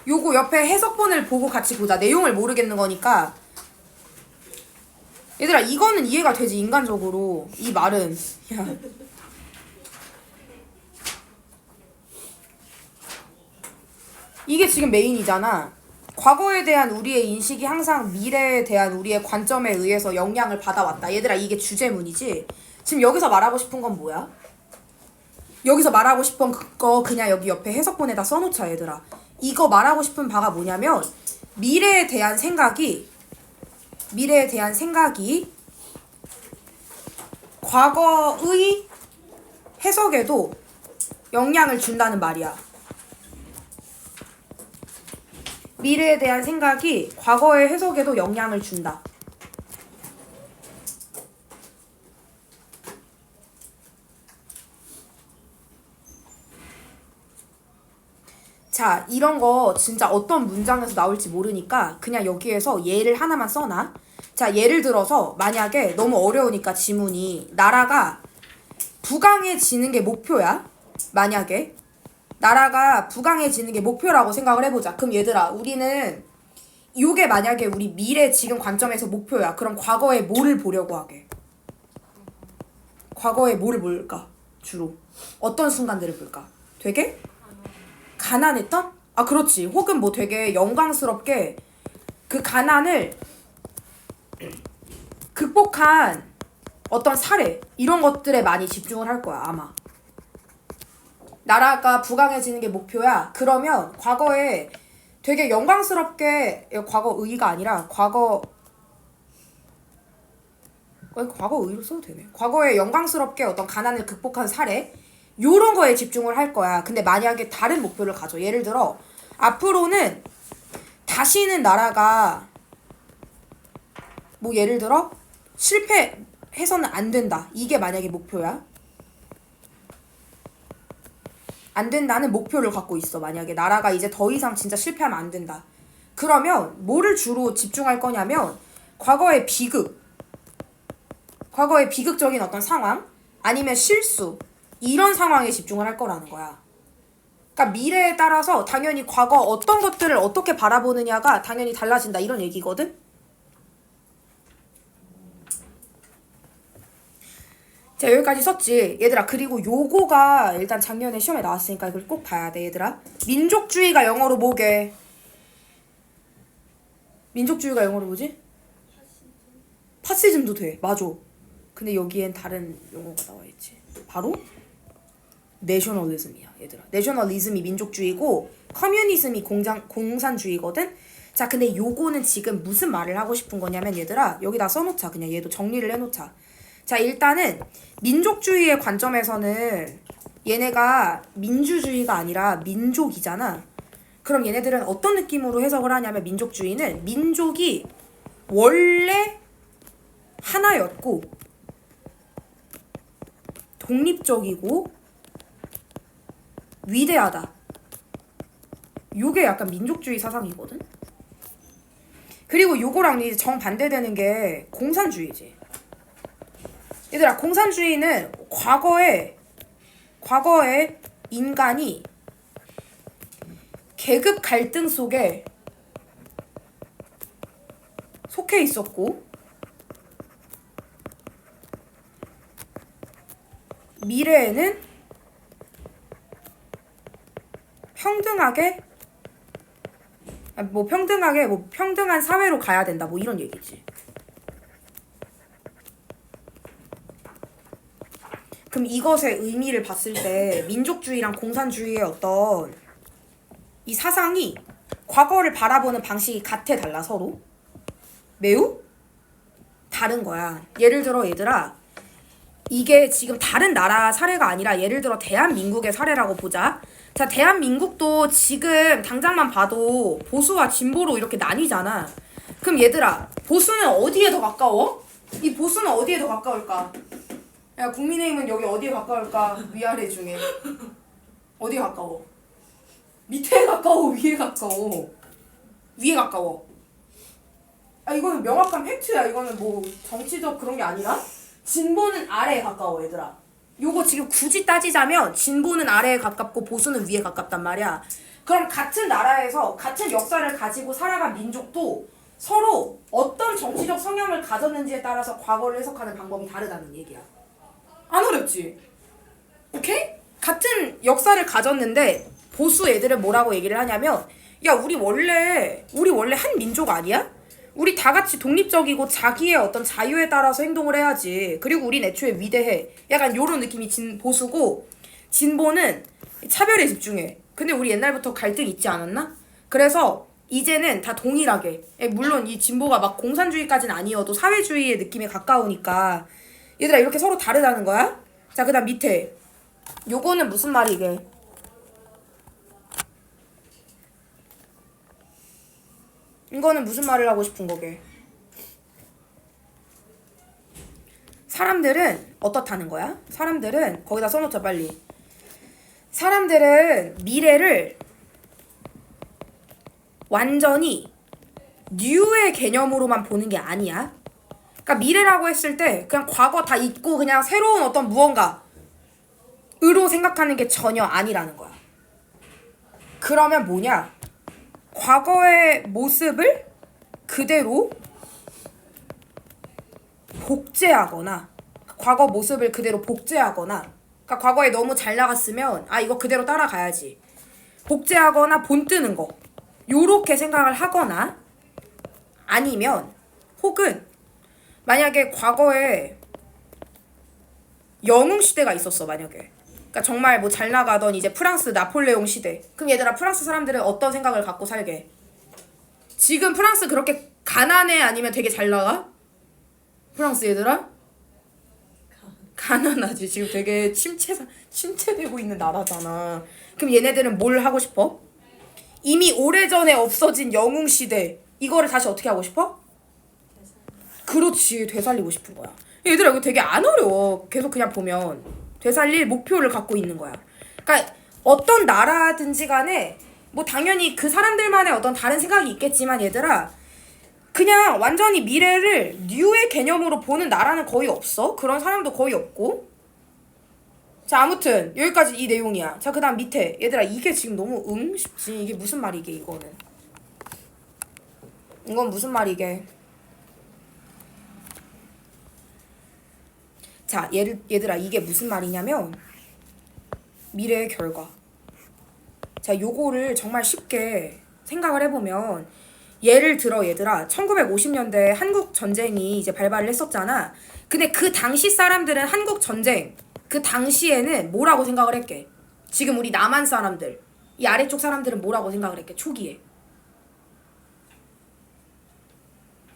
요거 옆에 해석본을 보고 같이 보자. 내용을 모르겠는 거니까. 얘들아 이거는 이해가 되지 인간적으로. 이 말은 야 이게 지금 메인이잖아. 과거에 대한 우리의 인식이 항상 미래에 대한 우리의 관점에 의해서 영향을 받아왔다. 얘들아 이게 주제문이지. 지금 여기서 말하고 싶은 건 뭐야? 여기서 말하고 싶은 거 그냥 여기 옆에 해석본에다 써놓자 얘들아. 이거 말하고 싶은 바가 뭐냐면 미래에 대한 생각이 과거의 해석에도 영향을 준다는 말이야. 미래에 대한 생각이 과거의 해석에도 영향을 준다. 자, 이런 거 진짜 어떤 문장에서 나올지 모르니까 그냥 여기에서 예를 하나만 써놔. 자, 예를 들어서 만약에 너무 어려우니까 지문이 나라가 부강해지는 게 목표야. 만약에 나라가 부강해지는 게 목표라고 생각을 해보자. 그럼 얘들아 우리는 요게 만약에 우리 미래 지금 관점에서 목표야. 그럼 과거에 뭐를 보려고 하게? 과거에 뭐를 볼까? 주로 어떤 순간들을 볼까? 되게 가난했던? 아 그렇지. 혹은 뭐 되게 영광스럽게 그 가난을 극복한 어떤 사례 이런 것들에 많이 집중을 할 거야 아마. 나라가 부강해지는 게 목표야. 그러면 과거에 되게 영광스럽게 과거의가 아니라 과거의로 써도 되네. 과거에 영광스럽게 어떤 가난을 극복한 사례 요런 거에 집중을 할 거야. 근데 만약에 다른 목표를 가져. 예를 들어 앞으로는 다시는 나라가 뭐 예를 들어 실패해서는 안 된다. 이게 만약에 목표야. 안 된다는 목표를 갖고 있어. 만약에 나라가 이제 더 이상 진짜 실패하면 안 된다. 그러면 뭐를 주로 집중할 거냐면 과거의 비극적인 어떤 상황 아니면 실수 이런 상황에 집중을 할 거라는 거야. 그러니까 미래에 따라서 당연히 과거 어떤 것들을 어떻게 바라보느냐가 당연히 달라진다 이런 얘기거든. 자 여기까지 썼지 얘들아. 그리고 요거가 일단 작년에 시험에 나왔으니까 이걸 꼭 봐야 돼 얘들아. 민족주의가 영어로 뭐게? 민족주의가 영어로 뭐지? 파시즘도 돼. 맞아. 근데 여기엔 다른 용어가 나와있지. 바로 내셔널리즘이야 얘들아. 내셔널리즘이 민족주의고 커뮤니즘이 공산주의거든. 자 근데 요거는 지금 무슨 말을 하고 싶은 거냐면 얘들아 여기다 써놓자. 그냥 얘도 정리를 해놓자. 자 일단은 민족주의의 관점에서는 얘네가 민주주의가 아니라 민족이잖아. 그럼 얘네들은 어떤 느낌으로 해석을 하냐면 민족주의는 민족이 원래 하나였고 독립적이고 위대하다. 요게 약간 민족주의 사상이거든. 그리고 요거랑 이제 정반대되는 게 공산주의지. 얘들아 공산주의는 과거에 인간이 계급 갈등 속에 속해 있었고 미래에는 평등한 사회로 가야 된다 뭐 이런 얘기지. 그럼 이것의 의미를 봤을 때 민족주의랑 공산주의의 어떤 이 사상이 과거를 바라보는 방식이 같아 달라 서로? 매우 다른 거야. 예를 들어 얘들아 이게 지금 다른 나라 사례가 아니라 예를 들어 대한민국의 사례라고 보자. 자 대한민국도 지금 당장만 봐도 보수와 진보로 이렇게 나뉘잖아. 그럼 얘들아 보수는 어디에 더 가까워? 이 보수는 어디에 더 가까울까? 야 국민의힘은 여기 어디에 가까울까? 위아래 중에 어디에 가까워? 밑에 가까워? 위에 가까워? 위에 가까워. 아 이거는 명확한 팩트야. 이거는 뭐 정치적 그런 게 아니라 진보는 아래에 가까워 얘들아. 요거 지금 굳이 따지자면 진보는 아래에 가깝고 보수는 위에 가깝단 말이야. 그럼 같은 나라에서 같은 역사를 가지고 살아간 민족도 서로 어떤 정치적 성향을 가졌는지에 따라서 과거를 해석하는 방법이 다르다는 얘기야. 안 어렵지? 오케이? 같은 역사를 가졌는데 보수 애들은 뭐라고 얘기를 하냐면, 야, 우리 원래 한 민족 아니야? 우리 다 같이 독립적이고 자기의 어떤 자유에 따라서 행동을 해야지. 그리고 우린 애초에 위대해. 약간 요런 느낌이 보수고, 진보는 차별에 집중해. 근데 우리 옛날부터 갈등 있지 않았나? 그래서 이제는 다 동일하게, 물론 이 진보가 막 공산주의까지는 아니어도 사회주의의 느낌에 가까우니까 얘들아 이렇게 서로 다르다는 거야. 자, 그 다음 밑에 요거는 무슨 말이게? 이거는 무슨 말을 하고 싶은 거게? 사람들은 어떻다는 거야? 사람들은 거기다 써놓자 빨리. 사람들은 미래를 완전히 뉴의 개념으로만 보는 게 아니야. 그러니까 미래라고 했을 때 그냥 과거 다 잊고 그냥 새로운 어떤 무언가으로 생각하는 게 전혀 아니라는 거야. 그러면 뭐냐? 과거의 모습을 그대로 복제하거나, 과거 모습을 그대로 복제하거나, 그러니까 과거에 너무 잘 나갔으면 아 이거 그대로 따라가야지, 복제하거나 본뜨는 거, 요렇게 생각을 하거나, 아니면 혹은 만약에 과거에 영웅 시대가 있었어. 만약에 그러니까 정말 뭐 잘 나가던 이제 프랑스 나폴레옹 시대, 그럼 얘들아 프랑스 사람들은 어떤 생각을 갖고 살게? 지금 프랑스 그렇게 가난해 아니면 되게 잘 나가? 프랑스 얘들아? 가난하지. 지금 되게 침체되고 있는 나라잖아. 그럼 얘네들은 뭘 하고 싶어? 이미 오래전에 없어진 영웅 시대, 이거를 다시 어떻게 하고 싶어? 그렇지, 되살리고 싶은 거야. 얘들아 이거 되게 안 어려워. 계속 그냥 보면 되살릴 목표를 갖고 있는 거야. 그러니까 어떤 나라든지 간에 뭐 당연히 그 사람들만의 어떤 다른 생각이 있겠지만 얘들아, 그냥 완전히 미래를 뉴의 개념으로 보는 나라는 거의 없어. 그런 사람도 거의 없고. 자, 아무튼 여기까지 이 내용이야. 자, 그 다음 밑에 얘들아, 이게 지금 너무 쉽지. 이게 무슨 말이게? 이건 무슨 말이게? 자, 얘들아 이게 무슨 말이냐면 미래의 결과. 자, 요거를 정말 쉽게 생각을 해보면, 예를 들어 얘들아 1950년대 한국 전쟁이 이제 발발을 했었잖아. 근데 그 당시 사람들은 한국 전쟁 그 당시에는 뭐라고 생각을 했게? 지금 우리 남한 사람들, 이 아래쪽 사람들은 뭐라고 생각을 했게? 초기에.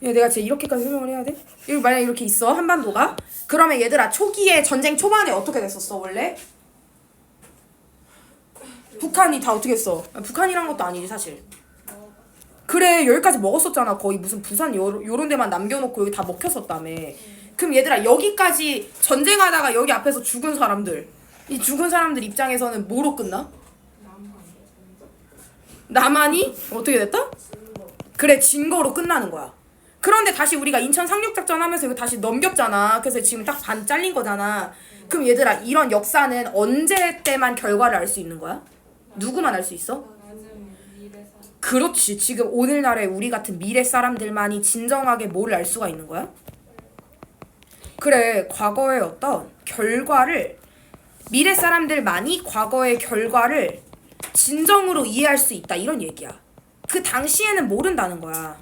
야, 내가 진짜 이렇게까지 설명을 해야 돼? 여기 만약에 이렇게 있어, 한반도가. 그러면 얘들아 초기에 전쟁 초반에 어떻게 됐었어 원래? 북한이 다 어떻게 했어? 북한이란 것도 아니지 사실. 그래, 여기까지 먹었었잖아. 거의 무슨 부산 요런 데만 남겨놓고 여기 다 먹혔었다며. 그럼 얘들아 여기까지 전쟁하다가 여기 앞에서 죽은 사람들, 이 죽은 사람들 입장에서는 뭐로 끝나? 남한이 어떻게 됐다? 그래, 진 거로 끝나는 거야. 그런데 다시 우리가 인천 상륙작전 하면서 이거 다시 넘겼잖아. 그래서 지금 딱 반 잘린 거잖아. 그럼 얘들아 이런 역사는 언제 때만 결과를 알 수 있는 거야? 누구만 알 수 있어? 그렇지, 지금 오늘날의 우리 같은 미래 사람들만이 진정하게 뭘 알 수가 있는 거야? 그래, 과거의 어떤 결과를, 미래 사람들만이 과거의 결과를 진정으로 이해할 수 있다, 이런 얘기야. 그 당시에는 모른다는 거야.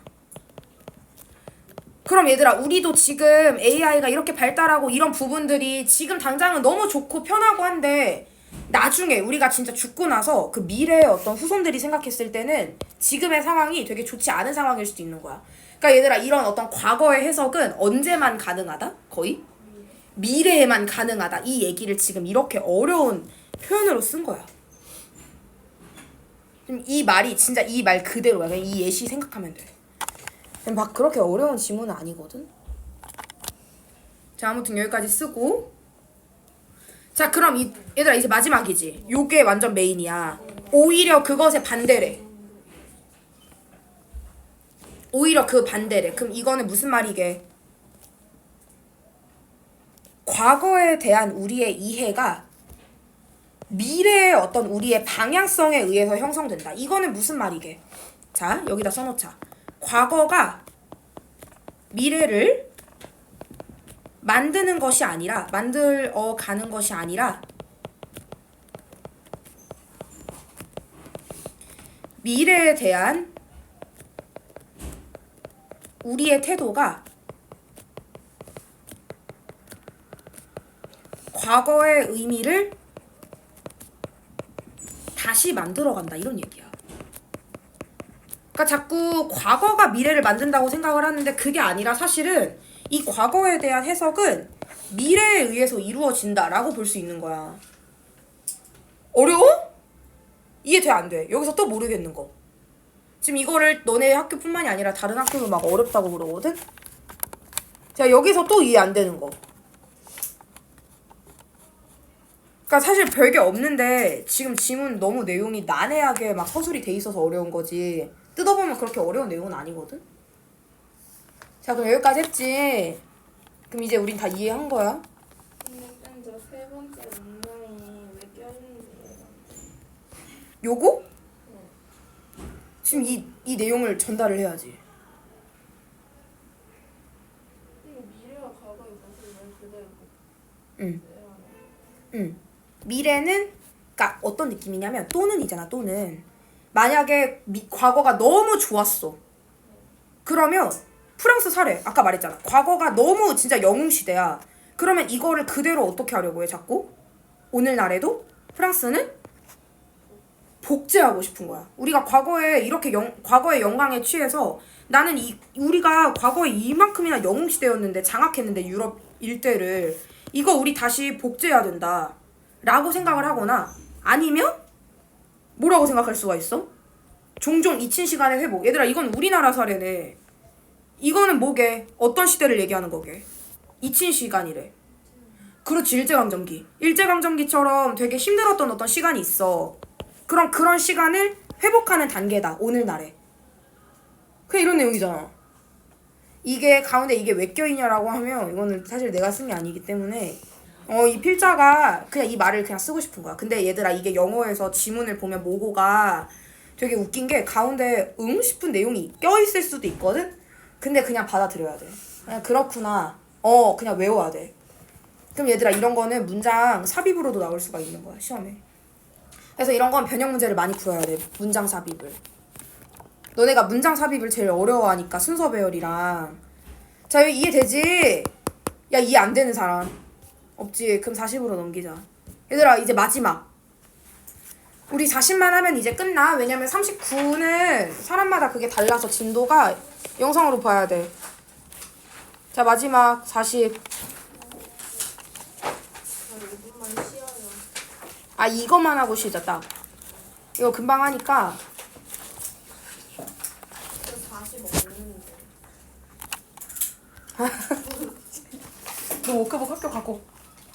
그럼 얘들아 우리도 지금 AI가 이렇게 발달하고 이런 부분들이 지금 당장은 너무 좋고 편하고 한데, 나중에 우리가 진짜 죽고 나서 그 미래의 어떤 후손들이 생각했을 때는 지금의 상황이 되게 좋지 않은 상황일 수도 있는 거야. 그러니까 얘들아 이런 어떤 과거의 해석은 언제만 가능하다? 거의? 미래에만 가능하다. 이 얘기를 지금 이렇게 어려운 표현으로 쓴 거야. 이 말이 진짜 이 말 그대로야. 그냥 이 예시 생각하면 돼. 막 그렇게 어려운 지문은 아니거든. 자, 아무튼 여기까지 쓰고, 자 그럼 얘들아 이제 마지막이지. 요게 완전 메인이야. 오히려 그것의 반대래. 오히려 그 반대래. 그럼 이거는 무슨 말이게? 과거에 대한 우리의 이해가 미래의 어떤 우리의 방향성에 의해서 형성된다. 이거는 무슨 말이게? 자, 여기다 써놓자. 과거가 미래를 만드는 것이 아니라, 만들어 가는 것이 아니라, 미래에 대한 우리의 태도가 과거의 의미를 다시 만들어간다, 이런 얘기야. 그러니까 자꾸 과거가 미래를 만든다고 생각을 하는데 그게 아니라 사실은 이 과거에 대한 해석은 미래에 의해서 이루어진다라고 볼 수 있는 거야. 어려워? 이해돼 안 돼? 여기서 또 모르겠는 거. 지금 이거를 너네 학교뿐만이 아니라 다른 학교도 막 어렵다고 그러거든? 자, 여기서 또 이해 안 되는 거. 그러니까 사실 별게 없는데 지금 지문 너무 내용이 난해하게 막 서술이 돼 있어서 어려운 거지. 뜯어보면 그렇게 어려운 내용은 아니거든? 자, 그럼 여기까지 했지? 그럼 이제 우린 다 이해한 거야? 근데 저 세 번째 문장이 왜 껴있는지 이해가 안 돼. 요거? 지금 이 내용을 전달을 해야지. 이거 미래와 과거의 것을 왜 그대로 응. 그대로 응. 미래는, 그러니까 어떤 느낌이냐면 또는이잖아, 또는. 만약에 과거가 너무 좋았어. 그러면 프랑스 사례, 아까 말했잖아. 과거가 너무 진짜 영웅시대야. 그러면 이거를 그대로 어떻게 하려고 해, 자꾸? 오늘날에도 프랑스는 복제하고 싶은 거야. 우리가 과거에 이렇게 과거의 영광에 취해서 나는 우리가 과거에 이만큼이나 영웅시대였는데 장악했는데 유럽 일대를 이거 우리 다시 복제해야 된다. 라고 생각을 하거나 아니면 뭐라고 생각할 수가 있어? 종종 잊힌 시간의 회복. 얘들아, 이건 우리나라 사례네. 이거는 뭐게? 어떤 시대를 얘기하는 거게? 잊힌 시간이래. 그렇지, 일제강점기. 일제강점기처럼 되게 힘들었던 어떤 시간이 있어. 그럼 그런 시간을 회복하는 단계다, 오늘날에. 그냥 이런 내용이잖아. 이게 가운데 이게 왜 껴있냐라고 하면 이거는 사실 내가 쓴 게 아니기 때문에 이 필자가 그냥 이 말을 그냥 쓰고 싶은 거야. 근데 얘들아, 이게 영어에서 지문을 보면 모고가 되게 웃긴 게 가운데 싶은 내용이 껴있을 수도 있거든? 근데 그냥 받아들여야 돼. 그냥 그렇구나. 그냥 외워야 돼. 그럼 얘들아, 이런 거는 문장 삽입으로도 나올 수가 있는 거야, 시험에. 그래서 이런 건 변형 문제를 많이 풀어야 돼, 문장 삽입을. 너네가 문장 삽입을 제일 어려워하니까 순서 배열이랑. 자, 여기 이해되지? 야, 이해 안 되는 사람 없지? 그럼 40으로 넘기자. 얘들아, 이제 마지막. 우리 40만 하면 이제 끝나. 왜냐면 39는 사람마다 그게 달라서 진도가 영상으로 봐야 돼. 자, 마지막 40. 저 5분만 쉬어요. 아, 이거만 하고 쉬자, 딱. 이거 금방 하니까. 저 40 없는데. 너 워크북 학교 갖고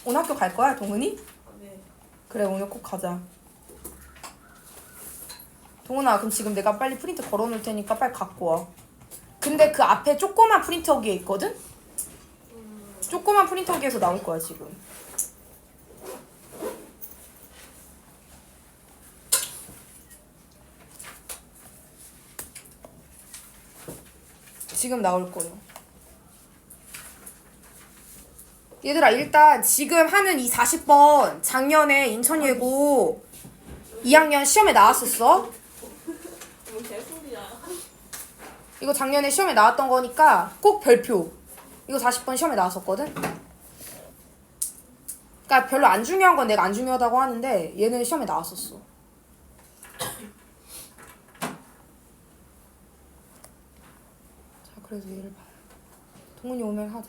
오늘 학교 갈 거야, 동은이? 네. 그래, 오늘 꼭 가자. 동은아, 그럼 지금 내가 빨리 프린트 걸어놓을 테니까 빨리 갖고 와. 근데 그 앞에 조그만 프린터기에 있거든? 조그만 프린터기에서 나올 거야, 지금. 지금 나올 거예요. 얘들아, 일단 지금 하는 이 40번 작년에 인천예고 2학년 시험에 나왔었어. 뭐 개소리야. 이거 작년에 시험에 나왔던 거니까 꼭 별표. 이거 40번 시험에 나왔었거든. 그러니까 별로 안 중요한 건 내가 안 중요하다고 하는데 얘는 시험에 나왔었어. 자, 그래서 얘를 봐. 동훈이 오면 하자.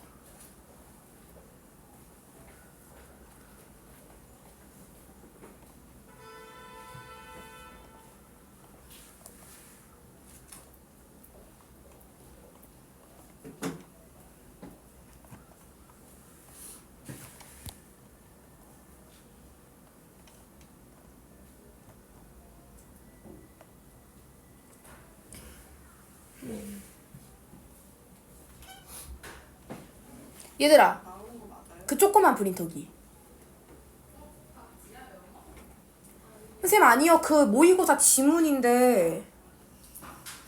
얘들아, 나오는 거 맞아요? 그 조그만 프린터기. 선생님 아니요 그 모의고사 지문인데.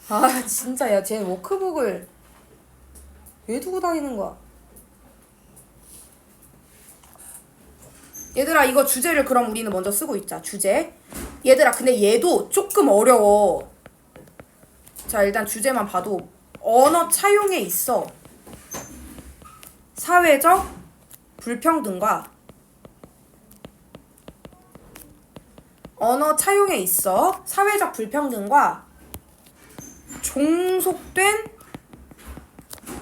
아 진짜 야 쟤 워크북을 왜 두고 다니는 거야? 얘들아 이거 주제를 그럼 우리는 먼저 쓰고 있자. 주제. 얘들아 근데 얘도 조금 어려워. 자 일단 주제만 봐도 언어 차용에 있어 사회적 불평등과 언어 차용에 있어 사회적 불평등과 종속된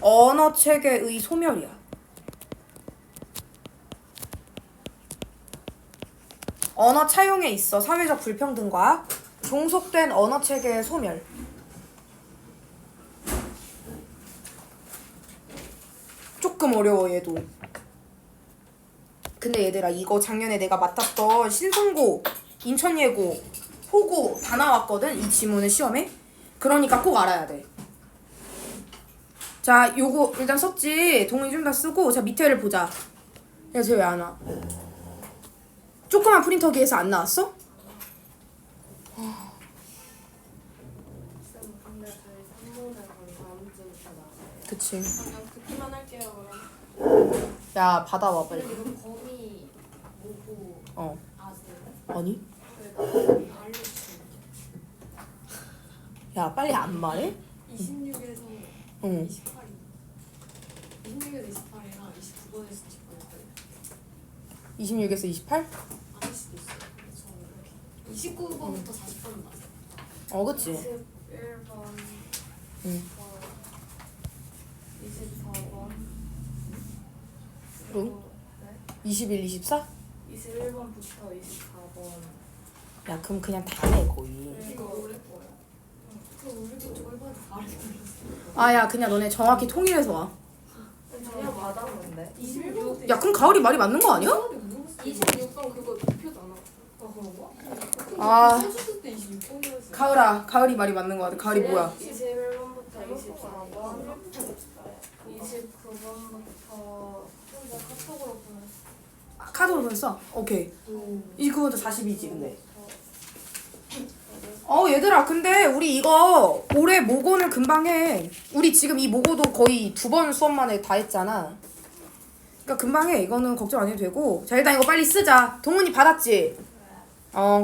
언어 체계의 소멸이야. 언어 차용에 있어 사회적 불평등과 종속된 언어 체계의 소멸. 조금 어려워 얘도. 근데 얘들아 이거 작년에 내가 맡았던 신성고, 인천예고, 호고 다 나왔거든 이 지문은 시험에. 그러니까 꼭 알아야 돼. 자 요거 일단 썼지. 동의 좀 다 쓰고 자 밑에를 보자. 야 쟤 왜 안 와? 조그만 프린터기에서 안 나왔어? 쌤 근데 저희 3문은 다음 주부터 나와요. 그치. 그냥 듣기만 할게요 그럼. 야 받아와 빨리. 근데 이거 범위 뭐고 어. 아세요? 아니? 알려주세요. 야 빨리 안 말해? 26에서 응. 28이 26에서 28이랑 29번에서 29번까지 26에서 28? 아닐 수도 있어요. 저 29번부터 40번 맞아요. 어 그치. 21번 응. 24번 응? 그리고 네? 21, 24? 21번부터 24번. 야 그럼 그냥 다 내 거의. 이거 올해 거예요. 그 우리도 저번에 다르게 들었어요. 아 야 그냥 너네 정확히 통일해서 와. 전혀 맞았는데. 26. 야 그럼 가을이 말이 맞는 거 아니야? 26번 그거 도표잖아. 그런가? 아. 써줬을 때 26번이었어. 가을아 가을이 말이 맞는 거 같아. 가을이 뭐야? 21번부터 24번, 29번부터 혼자 카톡으로 보냈어. 아, 카드로 보냈어? 오케이. 29번도 40이지 근데. 얘들아 근데 우리 이거 올해 모고는 금방 해. 우리 지금 이 모고도 거의 2번 수업 만에 다 했잖아. 그러니까 금방 해. 이거는 걱정 안 해도 되고. 자 일단 이거 빨리 쓰자. 동훈이 받았지?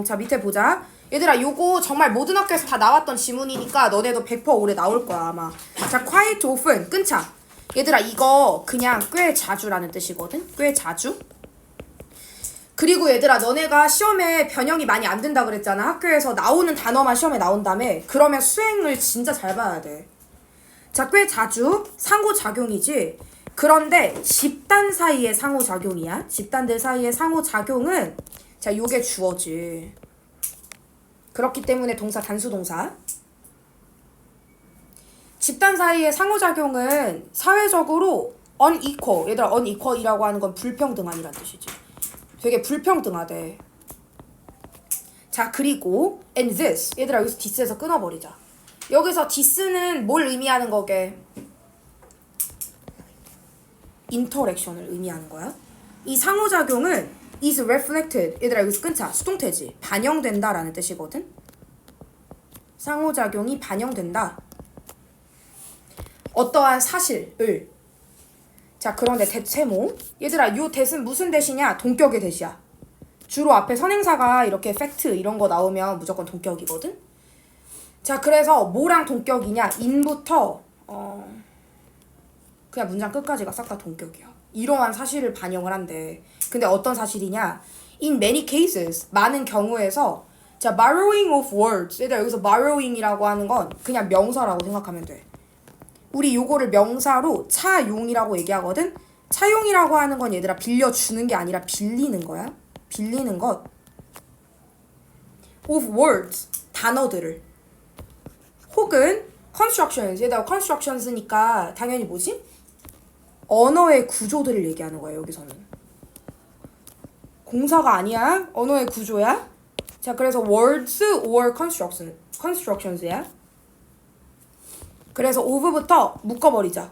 자 밑에 보자. 얘들아 요거 정말 모든 학교에서 다 나왔던 지문이니까 너네도 100% 올해 나올 거야 아마. 자 quite often 끊자. 얘들아 이거 그냥 꽤 자주라는 뜻이거든. 꽤 자주. 그리고 얘들아 너네가 시험에 변형이 많이 안 된다 그랬잖아. 학교에서 나오는 단어만 시험에 나온다며. 그러면 수행을 진짜 잘 봐야 돼. 자 꽤 자주 상호작용이지. 그런데 집단 사이의 상호작용이야. 집단들 사이의 상호작용은 자 요게 주어지. 그렇기 때문에 동사 단수동사. 집단 사이의 상호작용은 사회적으로 unequal. 얘들아 unequal이라고 하는 건 불평등한이란 뜻이지. 되게 불평등하대. 자 그리고 and this. 얘들아 여기서 this에서 끊어버리자. 여기서 this는 뭘 의미하는 거게? 인터랙션을 의미하는 거야. 이 상호작용은 is reflected. 얘들아 여기서 끊자. 수동태지. 반영된다라는 뜻이거든. 상호작용이 반영된다. 어떠한 사실을. 자 그런데 대체모. 얘들아 요 대은 무슨 대시냐? 동격의 대시야. 주로 앞에 선행사가 이렇게 팩트 이런 거 나오면 무조건 동격이거든. 자 그래서 뭐랑 동격이냐? 인부터 그냥 문장 끝까지가 싹 다 동격이야. 이러한 사실을 반영을 한대. 근데 어떤 사실이냐? In many cases, 많은 경우에서 자 borrowing of words. 얘들아 여기서 borrowing이라고 하는 건 그냥 명사라고 생각하면 돼. 우리 요거를 명사로 차용이라고 얘기하거든. 차용이라고 하는 건 얘들아 빌려주는 게 아니라 빌리는 거야. 빌리는 것. of words. 단어들을. 혹은 constructions. 얘들아 constructions니까 당연히 뭐지? 언어의 구조들을 얘기하는 거야 여기서는. 공사가 아니야. 언어의 구조야. 자 그래서 words or constructions야. 그래서 of부터 묶어버리자.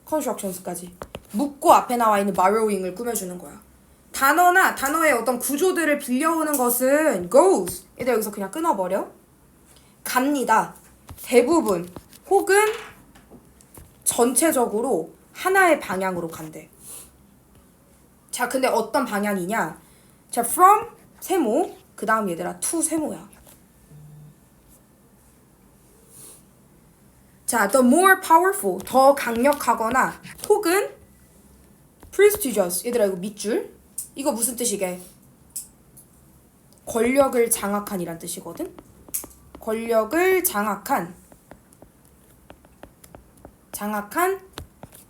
constructions까지. 묶고 앞에 나와 있는 borrowing을 꾸며주는 거야. 단어나 단어의 어떤 구조들을 빌려오는 것은 goes. 얘들 여기서 그냥 끊어버려. 갑니다. 대부분 혹은 전체적으로 하나의 방향으로 간대. 자, 근데 어떤 방향이냐? 자, from 세모, 그 다음 얘들아 to 세모야. 자, the more powerful, 더 강력하거나 혹은 prestigious, 얘들아 이거 밑줄. 이거 무슨 뜻이게? 권력을 장악한이란 뜻이거든. 권력을 장악한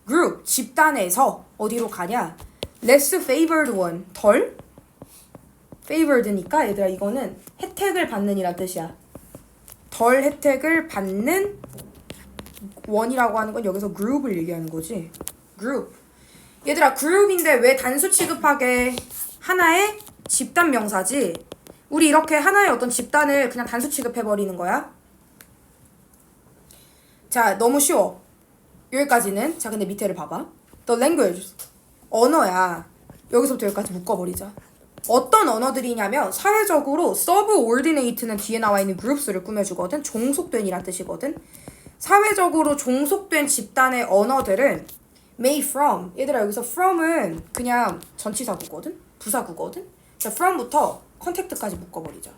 group, 집단에서 어디로 가냐? less favored one, 덜 favored니까 얘들아 이거는 혜택을 받는 이란 뜻이야. 덜 혜택을 받는 원이라고 하는 건 여기서 group을 얘기하는 거지. group. 얘들아 group인데 왜 단수 취급하게? 하나의 집단 명사지. 우리 이렇게 하나의 어떤 집단을 그냥 단수 취급해버리는 거야. 자, 너무 쉬워. 여기까지는. 자, 근데 밑에를 봐봐. The language. 언어야. 여기서부터 여기까지 묶어버리자. 어떤 언어들이냐면 사회적으로 subordinate는 뒤에 나와 있는 groups를 꾸며주거든. 종속된이란 뜻이거든. 사회적으로 종속된 집단의 언어들은 made from. 얘들아 여기서 from은 그냥 전치사구거든. 부사구거든. 자, from부터 contact까지 묶어버리자.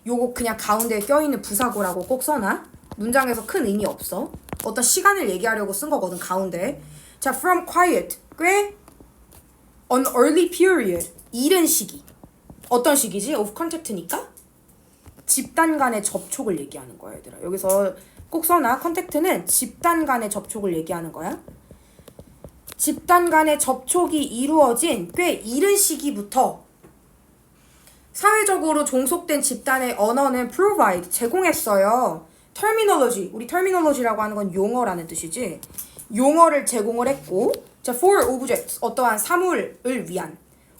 요거 그냥 가운데에 껴있는 부사구라고 꼭 써놔. 문장에서 큰 의미 없어. 어떤 시간을 얘기하려고 쓴 거거든, 가운데. 자, from quiet. 꽤 an early period. 이른 시기. 어떤 시기지? of contact니까? 집단 간의 접촉을 얘기하는 거야, 얘들아. 여기서 꼭 써놔. contact는 집단 간의 접촉을 얘기하는 거야. 집단 간의 접촉이 이루어진 꽤 이른 시기부터 사회적으로 종속된 집단의 언어는 provide, 제공했어요. terminology, 우리 terminology라고 하는 건 용어라는 뜻이지. 용어를 제공을 했고, 자, for objects, 어떠한 사물을 위한,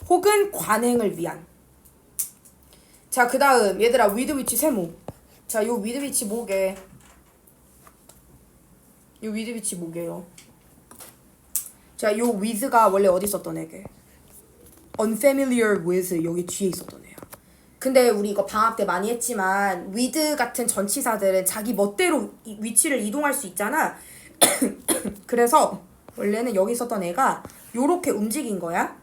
혹은 관행을 위한. 자, 그 다음 얘들아 with which 세모. 자, 요 with which 뭐게? 요 with which 뭐게요? 자, 요 with가 원래 어디 있었던 애게? unfamiliar with 여기 뒤에 있었던 애야. 근데 우리 이거 방학 때 많이 했지만 with 같은 전치사들은 자기 멋대로 위치를 이동할 수 있잖아. 그래서 원래는 여기 있었던 애가 요렇게 움직인 거야.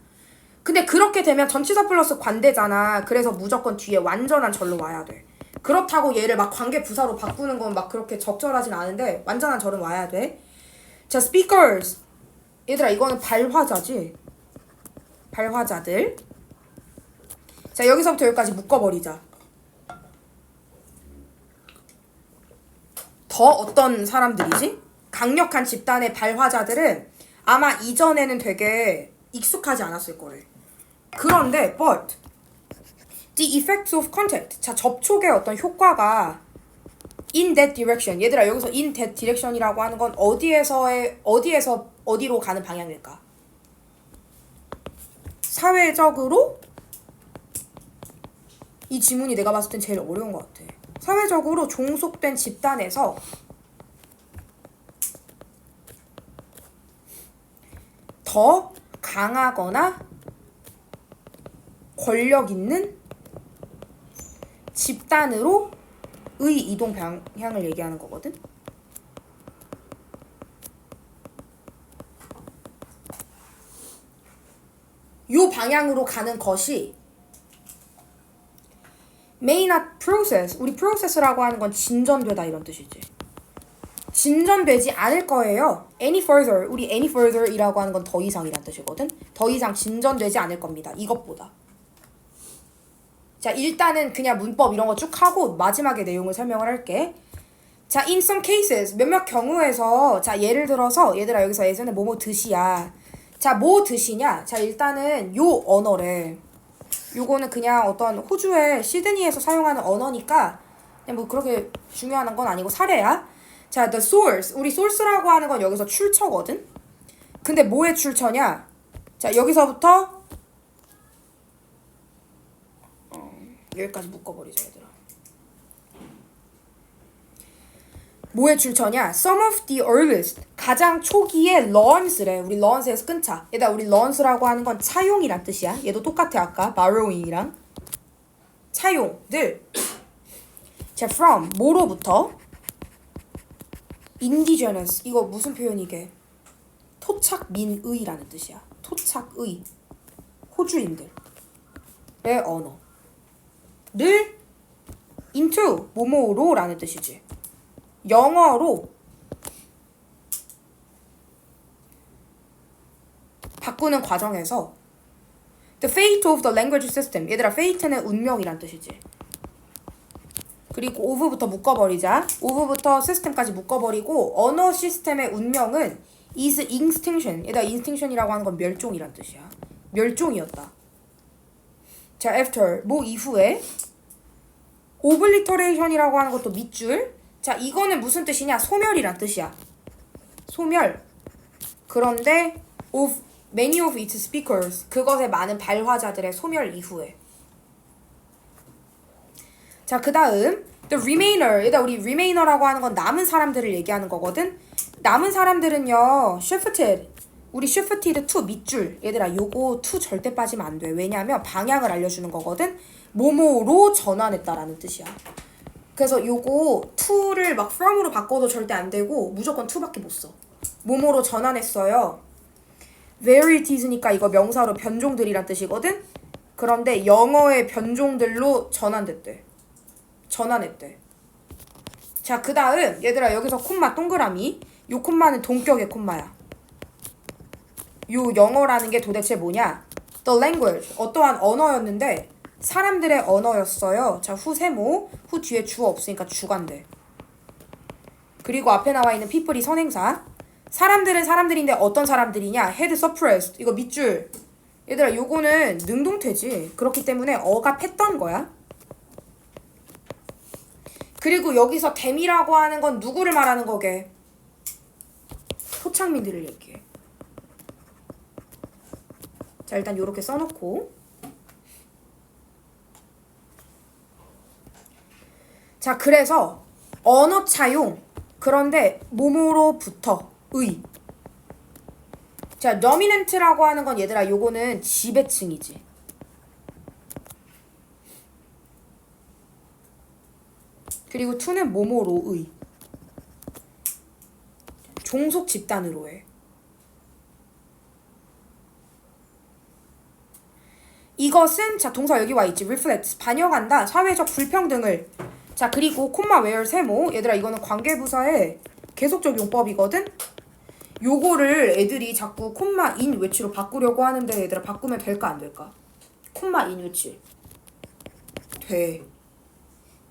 근데 그렇게 되면 전치사 플러스 관대잖아. 그래서 무조건 뒤에 완전한 절로 와야 돼. 그렇다고 얘를 막 관계 부사로 바꾸는 건 막 그렇게 적절하진 않은데 완전한 절은 와야 돼. 자, speakers. 얘들아 이거는 발화자지. 발화자들. 자, 여기서부터 여기까지 묶어버리자. 더 어떤 사람들이지? 강력한 집단의 발화자들은 아마 이전에는 되게 익숙하지 않았을 거래. 그런데 but the effects of contact. 자, 접촉의 어떤 효과가 in that direction. 얘들아 여기서 in that direction이라고 하는 건 어디에서 어디로 가는 방향일까? 사회적으로? 이 지문이 내가 봤을 땐 제일 어려운 것 같아. 사회적으로 종속된 집단에서 더 강하거나 권력 있는 집단으로의 이동 방향을 얘기하는 거거든. 요 방향으로 가는 것이 may not process. 우리 process라고 하는 건 진전되다 이런 뜻이지. 진전되지 않을 거예요. any further. 우리 any further이라고 하는 건 더 이상이란 뜻이거든. 더 이상 진전되지 않을 겁니다. 이것보다. 자, 일단은 그냥 문법 이런 거 쭉 하고 마지막에 내용을 설명을 할게. 자, in some cases. 몇몇 경우에서 자, 예를 들어서 얘들아 여기서 예전에 뭐뭐 드시야. 자, 뭐 드시냐? 자, 일단은 요 언어래. 요거는 그냥 어떤 호주의 시드니에서 사용하는 언어니까 그냥 뭐 그렇게 중요한 건 아니고 사례야. 자, the source. 우리 source라고 하는 건 여기서 출처거든. 근데 뭐의 출처냐? 자, 여기서부터 여기까지 묶어버리자, 얘들아. 뭐의 출처냐? Some of the earliest 가장 초기의 lawns래. 우리 lawns에서 끊자. 얘들아 우리 lawns라고 하는 건 차용이란 뜻이야. 얘도 똑같아 아까 borrowing이랑. 차용들. 자 from 뭐로부터? indigenous 이거 무슨 표현이게? 토착민의라는 뜻이야. 토착의 호주인들의 언어를 into 뭐뭐로라는 뜻이지. 영어로 바꾸는 과정에서 the fate of the language system 얘들아 fate는 운명이란 뜻이지. 그리고 of부터 묶어버리자. of부터 system까지 묶어버리고 언어 시스템의 운명은 is extinction 얘들아 extinction이라고 하는 건 멸종이란 뜻이야. 멸종이었다. 자 after 뭐 이후에 obliteration이라고 하는 것도 밑줄. 자 이거는 무슨 뜻이냐? 소멸이란 뜻이야. 소멸. 그런데 of many of its speakers 그것의 많은 발화자들의 소멸 이후에. 자 그 다음 the remainder 얘들아 우리 remainer라고 하는 건 남은 사람들을 얘기하는 거거든. 남은 사람들은요 shifted 우리 shifted to 밑줄 얘들아 요거 to 절대 빠지면 안 돼. 왜냐하면 방향을 알려주는 거거든. 뭐뭐로 전환했다라는 뜻이야. 그래서 요거 to를 막 from으로 바꿔도 절대 안 되고 무조건 to밖에 못 써. 뭐뭐로 전환했어요. varieties,니까 이거 명사로 변종들이란 뜻이거든. 그런데 영어의 변종들로 전환됐대. 전환했대. 자 그 다음 얘들아 여기서 콤마 동그라미. 요 콤마는 동격의 콤마야. 요 영어라는 게 도대체 뭐냐? The language 어떠한 언어였는데 사람들의 언어였어요. 자 후 세모 후 뒤에 주어 없으니까 주관대. 그리고 앞에 나와 있는 people이 선행사. 사람들은 사람들인데 어떤 사람들이냐? had suppressed 이거 밑줄. 얘들아 요거는 능동태지. 그렇기 때문에 억압했던 거야. 그리고 여기서 them이라고 하는 건 누구를 말하는 거게? 토착민들을 얘기해. 자 일단 요렇게 써놓고 자 그래서 언어 차용 그런데 뭐뭐로부터 의. 자 dominant라고 하는 건 얘들아 요거는 지배층이지. 그리고 to는 뭐뭐로의 종속 집단으로의. 이것은 자 동사 여기 와 있지. reflects 반영한다 사회적 불평등을. 자 그리고 콤마 where 세모 얘들아 이거는 관계부사의 계속적 용법이거든. 요거를 애들이 자꾸 콤마 in which로 바꾸려고 하는데 얘들아 바꾸면 될까 안 될까? 콤마 in which 돼.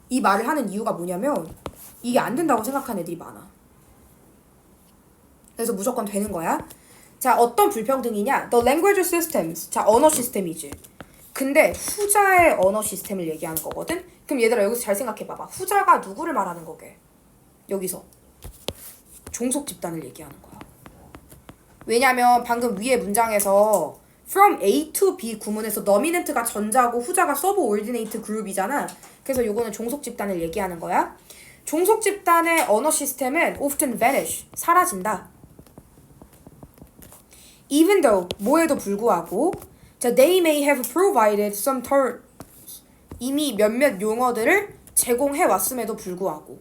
이 말을 하는 이유가 뭐냐면 이게 안 된다고 생각하는 애들이 많아. 그래서 무조건 되는 거야. 자 어떤 불평등이냐? The language systems 자 언어 시스템이지. 근데 후자의 언어 시스템을 얘기하는 거거든. 그럼 얘들아 여기서 잘 생각해봐봐. 후자가 누구를 말하는 거게? 여기서 종속 집단을 얘기하는 거야. 왜냐면 방금 위에 문장에서 from A to B 구문에서 dominant가 전자고 후자가 subordinate group이잖아. 그래서 요거는 종속 집단을 얘기하는 거야. 종속 집단의 언어 시스템은 often vanish 사라진다. even though 뭐에도 불구하고 자 they may have provided some terms 이미 몇몇 용어들을 제공해 왔음에도 불구하고.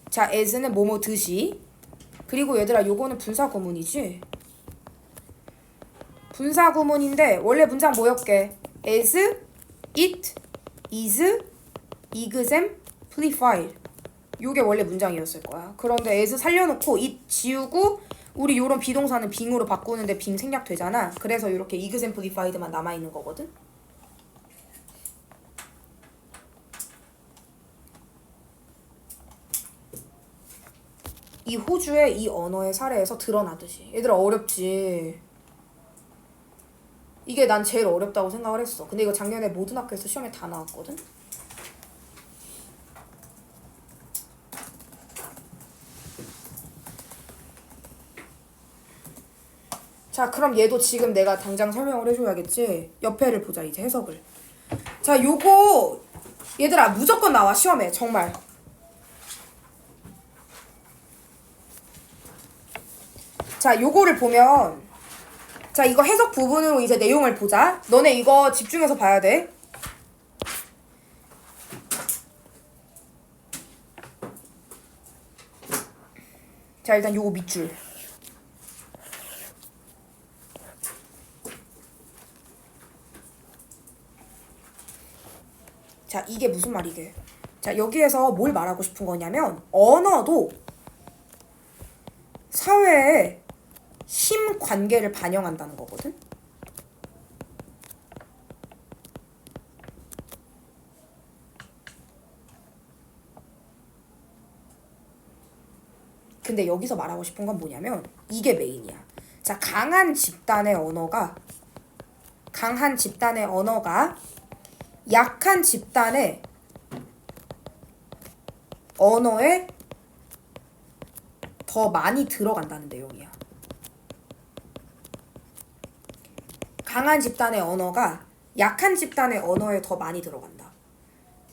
자 as는 뭐뭐 듯이. 그리고 얘들아 요거는 분사 구문이지. 분사 구문인데 원래 문장 뭐였게? as, it, is, exemplified 요게 원래 문장이었을 거야. 그런데 as 살려놓고 it 지우고 우리 요런 비동사는 being으로 바꾸는데 being 생략되잖아. 그래서 이렇게 exemplified만 남아있는 거거든. 이 호주의 이 언어의 사례에서 드러나듯이. 얘들아 어렵지. 이게 난 제일 어렵다고 생각을 했어. 근데 이거 작년에 모든 학교에서 시험에 다 나왔거든. 자 그럼 얘도 지금 내가 당장 설명을 해줘야겠지. 옆에를 보자 이제 해석을. 자 요거 얘들아 무조건 나와 시험에 정말. 자, 요거를 보면 자, 이거 해석 부분으로 이제 내용을 보자. 너네 이거 집중해서 봐야 돼. 자, 일단 요거 밑줄. 자, 이게 무슨 말이게? 자, 여기에서 뭘 말하고 싶은 거냐면 언어도 사회의 힘 관계를 반영한다는 거거든. 근데 여기서 말하고 싶은 건 뭐냐면 이게 메인이야. 자, 강한 집단의 언어가 약한 집단의 언어에 더 많이 들어간다는 내용이야. 강한 집단의 언어가 약한 집단의 언어에 더 많이 들어간다.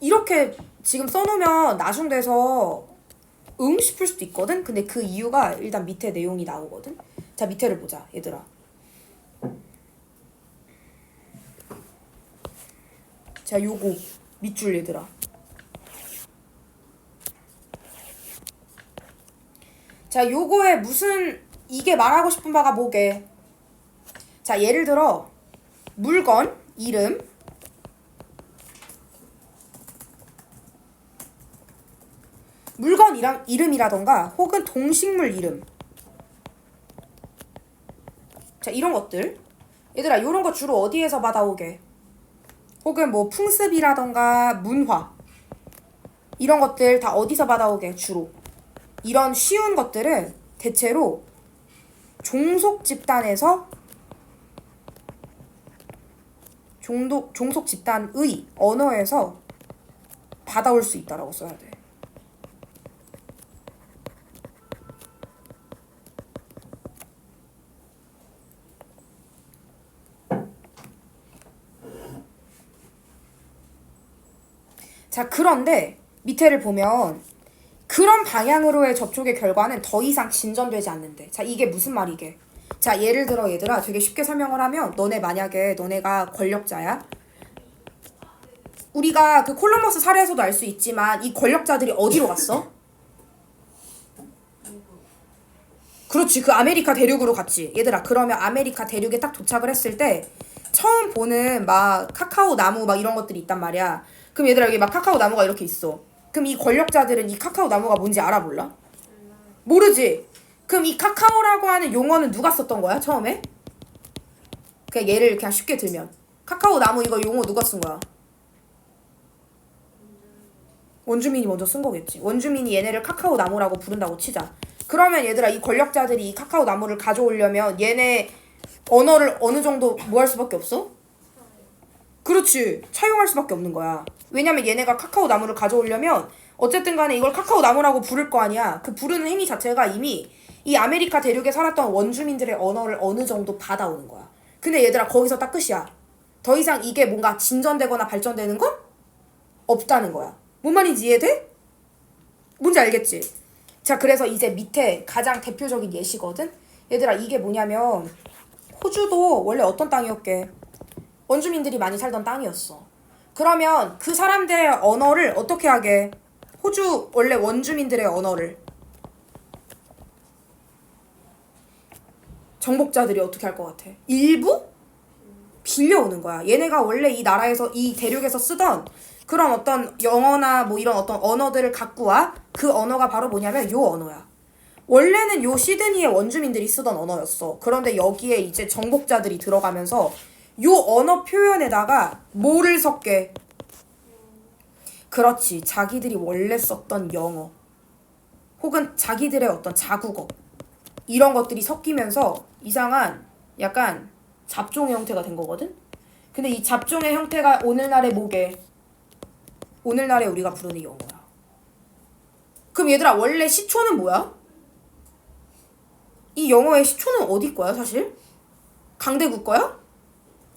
이렇게 지금 써놓으면 나중돼서 응 싶을 수도 있거든? 근데 그 이유가 일단 밑에 내용이 나오거든? 자, 밑에를 보자, 얘들아. 자, 요거 밑줄 얘들아. 자, 요거에 무슨 이게 말하고 싶은 바가 뭐게? 자, 예를 들어 물건, 이름, 물건 이름이라던가 혹은 동식물 이름. 자, 이런 것들. 얘들아, 요런 거 주로 어디에서 받아오게? 혹은 뭐 풍습이라던가 문화. 이런 것들 다 어디서 받아오게? 주로. 이런 쉬운 것들은 대체로 종속 집단에서 종속 집단의 언어에서 받아올 수 있다라고 써야 돼. 자, 그런데 밑에를 보면 그런 방향으로의 접촉의 결과는 더 이상 진전되지 않는데. 자, 이게 무슨 말이게? 자, 예를 들어 얘들아, 되게 쉽게 설명을 하면 너네가 권력자야. 우리가 그 콜럼버스 사례에서도 알 수 있지만 이 권력자들이 어디로 갔어? 그렇지, 그 아메리카 대륙으로 갔지. 얘들아, 그러면 아메리카 대륙에 딱 도착을 했을 때 처음 보는 막 카카오 나무 막 이런 것들이 있단 말이야. 그럼 얘들아, 여기 막 카카오 나무가 이렇게 있어. 그럼 이 권력자들은 이 카카오 나무가 뭔지 알아, 몰라? 모르지? 그럼 이 카카오라고 하는 용어는 누가 썼던 거야, 처음에? 그냥 예를 그냥 쉽게 들면 카카오 나무 이거 용어 누가 쓴 거야? 원주민이 먼저 쓴 거겠지. 원주민이 얘네를 카카오 나무라고 부른다고 치자. 그러면 얘들아, 이 권력자들이 이 카카오 나무를 가져오려면 얘네 언어를 어느 정도 뭐 할 수밖에 없어? 그렇지, 차용할 수밖에 없는 거야. 왜냐면 얘네가 카카오 나무를 가져오려면 어쨌든 간에 이걸 카카오 나무라고 부를 거 아니야. 그 부르는 행위 자체가 이미 이 아메리카 대륙에 살았던 원주민들의 언어를 어느 정도 받아오는 거야. 근데 얘들아, 거기서 딱 끝이야. 더 이상 이게 뭔가 진전되거나 발전되는 건 없다는 거야. 뭔 말인지 이해돼? 뭔지 알겠지? 자, 그래서 이제 밑에 가장 대표적인 예시거든? 얘들아, 이게 뭐냐면 호주도 원래 어떤 땅이었게? 원주민들이 많이 살던 땅이었어. 그러면 그 사람들의 언어를 어떻게 하게? 호주 원래 원주민들의 언어를 정복자들이 어떻게 할 것 같아? 일부? 빌려오는 거야. 얘네가 원래 이 나라에서, 이 대륙에서 쓰던 그런 어떤 영어나 뭐 이런 어떤 언어들을 갖고 와. 그 언어가 바로 뭐냐면 요 언어야. 원래는 요 시드니의 원주민들이 쓰던 언어였어. 그런데 여기에 이제 정복자들이 들어가면서 요 언어 표현에다가 뭐를 섞게? 그렇지, 자기들이 원래 썼던 영어 혹은 자기들의 어떤 자국어 이런 것들이 섞이면서 이상한 약간 잡종의 형태가 된 거거든? 근데 이 잡종의 형태가 오늘날의 뭐게? 오늘날에 우리가 부르는 영어야. 그럼 얘들아, 원래 시초는 뭐야? 이 영어의 시초는 어디 거야, 사실? 강대국 거야?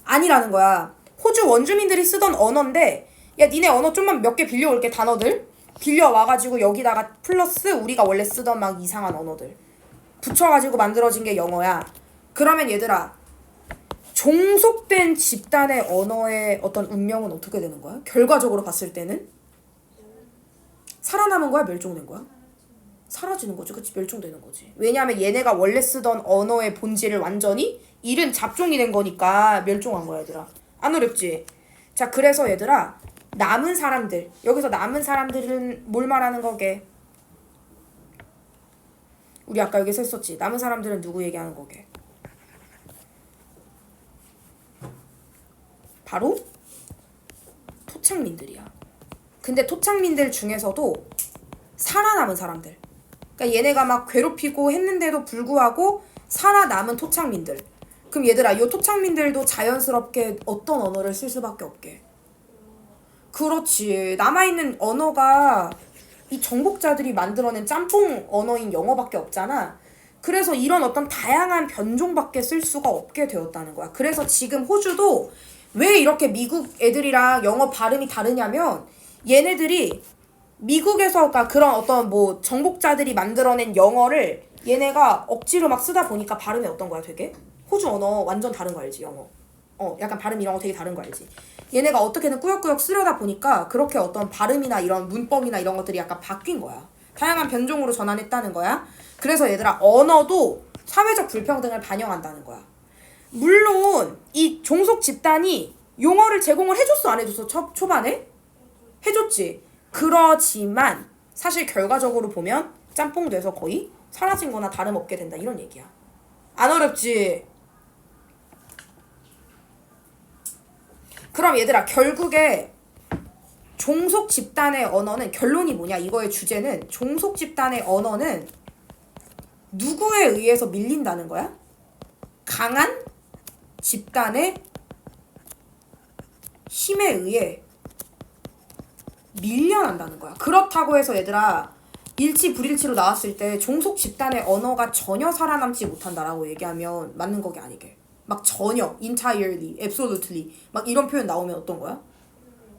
아니라는 거야. 호주 원주민들이 쓰던 언어인데, 야, 니네 언어 좀만 몇 개 빌려올게, 단어들. 빌려와가지고 여기다가 플러스 우리가 원래 쓰던 막 이상한 언어들. 붙여가지고 만들어진 게 영어야. 그러면 얘들아, 종속된 집단의 언어의 어떤 운명은 어떻게 되는 거야? 결과적으로 봤을 때는 살아남은 거야, 멸종된 거야? 사라지는 거지, 그치? 멸종되는 거지. 왜냐하면 얘네가 원래 쓰던 언어의 본질을 완전히 잃은 잡종이 된 거니까 멸종한 거야, 얘들아. 안 어렵지? 자, 그래서 얘들아, 남은 사람들, 여기서 남은 사람들은 뭘 말하는 거게? 우리 아까 여기서 했었지. 남은 사람들은 누구 얘기하는 거게? 바로 토착민들이야. 근데 토착민들 중에서도 살아남은 사람들, 그러니까 얘네가 막 괴롭히고 했는데도 불구하고 살아남은 토착민들. 그럼 얘들아, 이 토착민들도 자연스럽게 어떤 언어를 쓸 수밖에 없게. 그렇지. 남아있는 언어가 이 정복자들이 만들어낸 짬뽕 언어인 영어밖에 없잖아. 그래서 이런 어떤 다양한 변종밖에 쓸 수가 없게 되었다는 거야. 그래서 지금 호주도 왜 이렇게 미국 애들이랑 영어 발음이 다르냐면 얘네들이 미국에서 그러니까 그런 어떤 뭐 정복자들이 만들어낸 영어를 얘네가 억지로 막 쓰다 보니까 발음이 어떤 거야 되게? 호주 언어 완전 다른 거 알지 영어? 약간 발음 이런 거 되게 다른 거 알지? 얘네가 어떻게든 꾸역꾸역 쓰려다 보니까 그렇게 어떤 발음이나 이런 문법이나 이런 것들이 약간 바뀐 거야. 다양한 변종으로 전환했다는 거야. 그래서 얘들아, 언어도 사회적 불평등을 반영한다는 거야. 물론 이 종속 집단이 용어를 제공을 해줬어 안 해줬어? 초반에? 해줬지. 그렇지만 사실 결과적으로 보면 짬뽕 돼서 거의 사라진 거나 다름없게 된다 이런 얘기야. 안 어렵지? 그럼 얘들아, 결국에 종속 집단의 언어는 결론이 뭐냐? 이거의 주제는 종속 집단의 언어는 누구에 의해서 밀린다는 거야? 강한 집단의 힘에 의해 밀려난다는 거야. 그렇다고 해서 얘들아, 일치 불일치로 나왔을 때 종속 집단의 언어가 전혀 살아남지 못한다라고 얘기하면 맞는 거게 아니게. 막 전혀, entirely, absolutely 막 이런 표현 나오면 어떤 거야?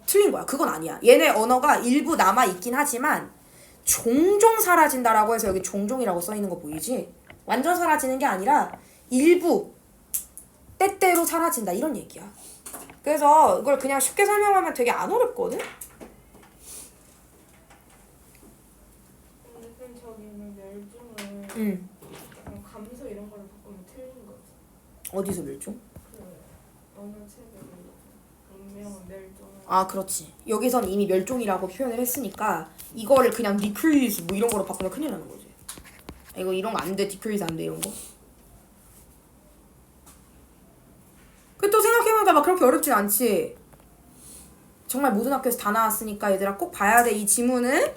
틀린 거야. 그건 아니야. 얘네 언어가 일부 남아있긴 하지만 종종 사라진다라고 해서 여기 종종이라고 써있는 거 보이지? 완전 사라지는 게 아니라 일부 때때로 사라진다 이런 얘기야. 그래서 이걸 그냥 쉽게 설명하면 되게 안 어렵거든? 그럼 저기는 멸종을 응. 감소 이런 걸로 바꾸면 틀린 거지. 어디서 멸종? 그 어느 책으로 운명은 멸종을. 아, 그렇지. 여기선 이미 멸종이라고 표현을 했으니까 이거를 그냥 decrease 뭐 이런 거로 바꾸면 큰일 나는 거지. 이거 이런 거 안 돼. decrease 안 돼 이런 거. 그 또 생각해보니까 막 그렇게 어렵진 않지. 정말 모든 학교에서 다 나왔으니까 얘들아 꼭 봐야 돼. 이 지문은